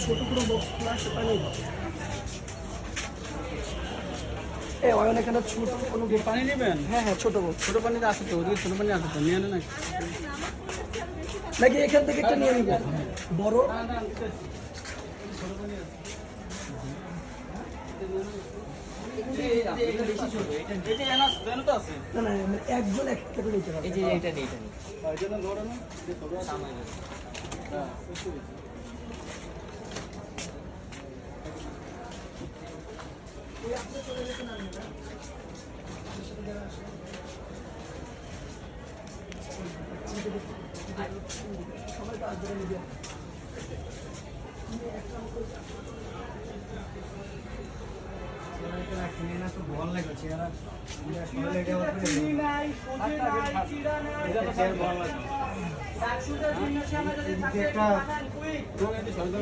ছোট কোনো box plus পানি অয়ন এখানে ছোট কোনো পানি নেবেন? হ্যাঁ হ্যাঁ ছোট বক্স ছোট পানিতে আছে তো, ওদিকে ছোট পানি আছে তো, নিয়ে নেন নাকি এখান থেকে একটা নিয়ে নিবেন বড় না না মানে একজন একটা করে নিতে পারবে এই যে এটা নেই সবাই কাজ করে নিবে ভালো লাগে চেহারা একটা